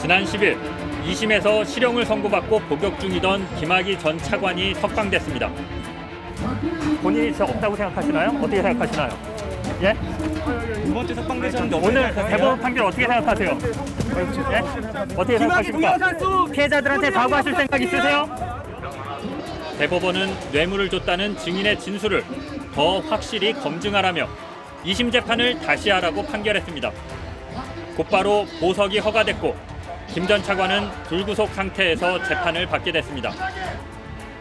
지난 10일 2심에서 실형을 선고받고 복역 중이던 김학의 전 차관이 석방됐습니다. 본인이 진짜 없다고 생각하시나요? 어떻게 생각하시나요? 예? 두 번째 석방되셨는데 오늘 대법원 판결 어떻게 생각하세요? 예? 어떻게 생각하십니까? 피해자들한테 사과하실 생각 있으세요? 대법원은 뇌물을 줬다는 증인의 진술을 더 확실히 검증하라며 2심 재판을 다시 하라고 판결했습니다. 곧바로 보석이 허가됐고 김 전 차관은 불구속 상태에서 재판을 받게 됐습니다.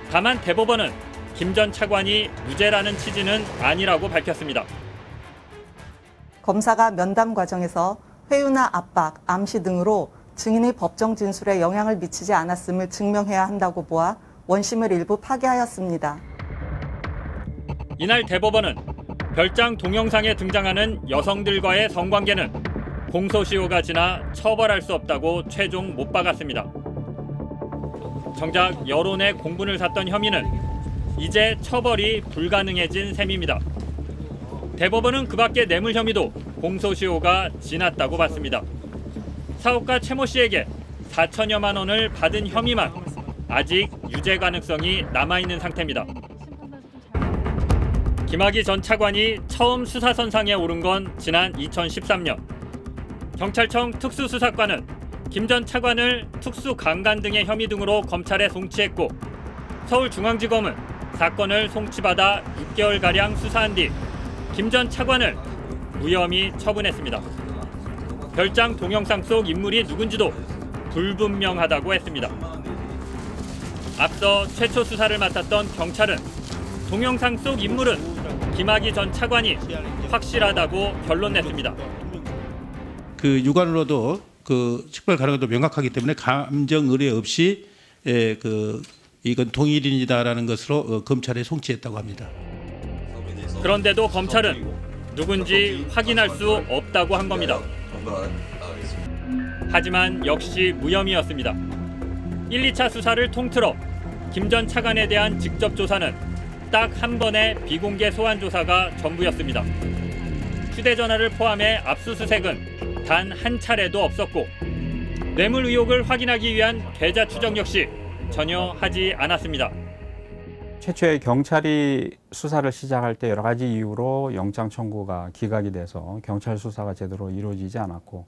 다만 대법원은 김 전 차관이 무죄라는 취지는 아니라고 밝혔습니다. 검사가 면담 과정에서 회유나 압박, 암시 등으로 증인의 법정 진술에 영향을 미치지 않았음을 증명해야 한다고 보아 원심을 일부 파기하였습니다. 이날 대법원은 별장 동영상에 등장하는 여성들과의 성관계는 공소시효가 지나 처벌할 수 없다고 최종 못 박았습니다. 정작 여론의 공분을 샀던 혐의는 이제 처벌이 불가능해진 셈입니다. 대법원은 그 밖의 뇌물 혐의도 공소시효가 지났다고 봤습니다. 사업가 최모 씨에게 4천여만 원을 받은 혐의만 아직 유죄 가능성이 남아있는 상태입니다. 김학의 전 차관이 처음 수사선상에 오른 건 지난 2013년. 경찰청 특수수사과는 김 전 차관을 특수강간 등의 혐의 등으로 검찰에 송치했고 서울중앙지검은 사건을 송치받아 6개월가량 수사한 뒤 김 전 차관을 무혐의 처분했습니다. 별장 동영상 속 인물이 누군지도 불분명하다고 했습니다. 앞서 최초 수사를 맡았던 경찰은 동영상 속 인물은 김학의 전 차관이 확실하다고 결론냈습니다. 그 육안으로도 그 식별 가능성도 명확하기 때문에 감정 의뢰 없이 이건 동일인이다라는 것으로 검찰에 송치했다고 합니다. 그런데도 검찰은 누군지 확인할 수 없다고 한 겁니다. 하지만 역시 무혐의였습니다. 1, 2차 수사를 통틀어 김 전 차관에 대한 직접 조사는 딱 한 번의 비공개 소환 조사가 전부였습니다. 휴대전화를 포함해 압수수색은 단 한 차례도 없었고 뇌물 의혹을 확인하기 위한 계좌 추적 역시 전혀 하지 않았습니다. 최초에 경찰이 수사를 시작할 때 여러 가지 이유로 영장 청구가 기각이 돼서 경찰 수사가 제대로 이루어지지 않았고,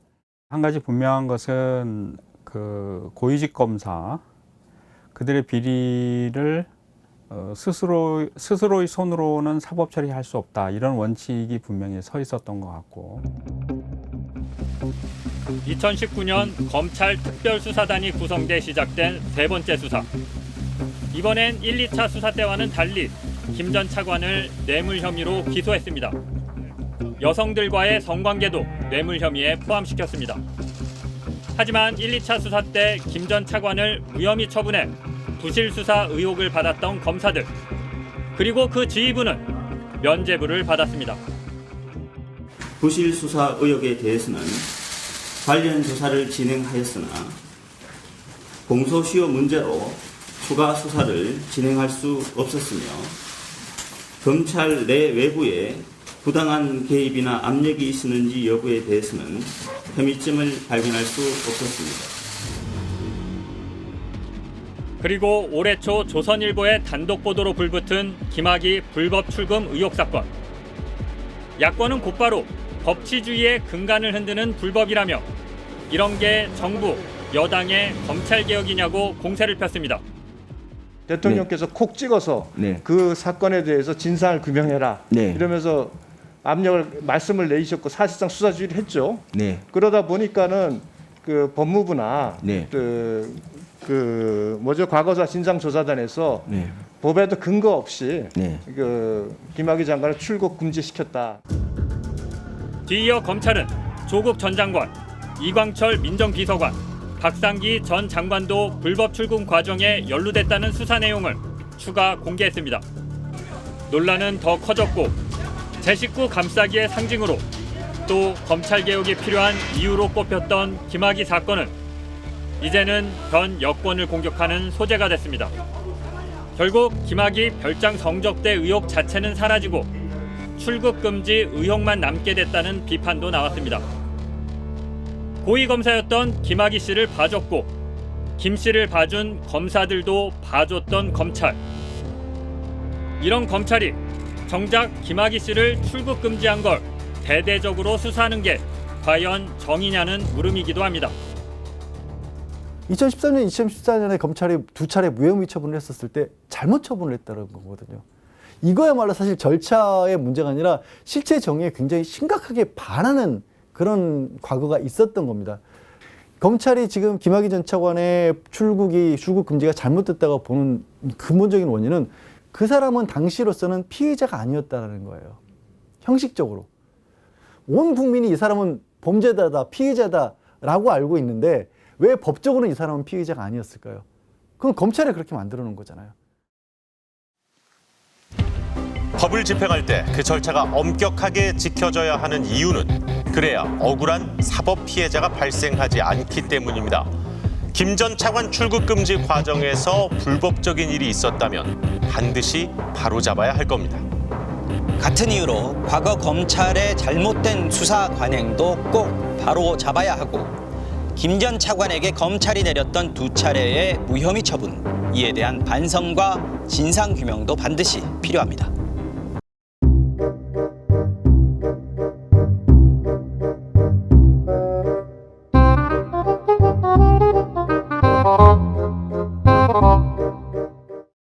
한 가지 분명한 것은 그 고위직 검사 그들의 비리를 스스로의 손으로는 사법 처리할 수 없다, 이런 원칙이 분명히 서 있었던 것 같고. 2019년 검찰 특별수사단이 구성돼 시작된 세 번째 수사. 이번엔 1, 2차 수사 때와는 달리 김 전 차관을 뇌물 혐의로 기소했습니다. 여성들과의 성관계도 뇌물 혐의에 포함시켰습니다. 하지만 1, 2차 수사 때 김 전 차관을 무혐의 처분해 부실 수사 의혹을 받았던 검사들, 그리고 그 지휘부는 면죄부를 받았습니다. 부실 수사 의혹에 대해서는 관련 조사를 진행하였으나 공소시효 문제로 추가 수사를 진행할 수 없었으며 검찰 내 외부에 부당한 개입이나 압력이 있었는지 여부에 대해서는 혐의점을 발견할 수 없었습니다. 그리고 올해 초 조선일보의 단독 보도로 불붙은 김학의 불법 출금 의혹 사건. 야권은 곧바로 법치주의의 근간을 흔드는 불법이라며 이런 게 정부, 여당의 검찰개혁이냐고 공세를 폈습니다. 대통령께서 콕 찍어서 그 사건에 대해서 진상을 규명해라 이러면서 말씀을 내주셨고 사실상 수사주의를 했죠. 그러다 보니까는 그 법무부나 과거사 진상조사단에서 법에도 근거 없이 그 김학의 장관을 출국 금지시켰다. 뒤이어 검찰은 조국 전 장관, 이광철 민정비서관, 박상기 전 장관도 불법 출금 과정에 연루됐다는 수사 내용을 추가 공개했습니다. 논란은 더 커졌고 제 식구 감싸기의 상징으로 또 검찰개혁이 필요한 이유로 꼽혔던 김학의 사건은 이제는 전 여권을 공격하는 소재가 됐습니다. 결국 김학의 별장 성접대 의혹 자체는 사라지고 출국 금지 의혹만 남게 됐다는 비판도 나왔습니다. 고위 검사였던 김학의 씨를 봐줬고 김 씨를 봐준 검사들도 봐줬던 검찰. 이런 검찰이 정작 김학의 씨를 출국 금지한 걸 대대적으로 수사하는 게 과연 정의냐는 물음이기도 합니다. 2013년, 2014년에 검찰이 2차례 무혐의 처분을 했었을 때 잘못 처분을 했다는 거거든요. 이거야말로 사실 절차의 문제가 아니라 실체 정의에 굉장히 심각하게 반하는 그런 과거가 있었던 겁니다. 검찰이 지금 김학의 전 차관의 출국 금지가 잘못됐다고 보는 근본적인 원인은 그 사람은 당시로서는 피해자가 아니었다는 거예요. 형식적으로. 온 국민이 이 사람은 범죄자다, 피해자다라고 알고 있는데 왜 법적으로는 이 사람은 피해자가 아니었을까요? 그건 검찰이 그렇게 만들어 놓은 거잖아요. 법을 집행할 때 그 절차가 엄격하게 지켜져야 하는 이유는 그래야 억울한 사법 피해자가 발생하지 않기 때문입니다. 김 전 차관 출국 금지 과정에서 불법적인 일이 있었다면 반드시 바로잡아야 할 겁니다. 같은 이유로 과거 검찰의 잘못된 수사 관행도 꼭 바로잡아야 하고 김 전 차관에게 검찰이 내렸던 2차례의 무혐의 처분, 이에 대한 반성과 진상규명도 반드시 필요합니다.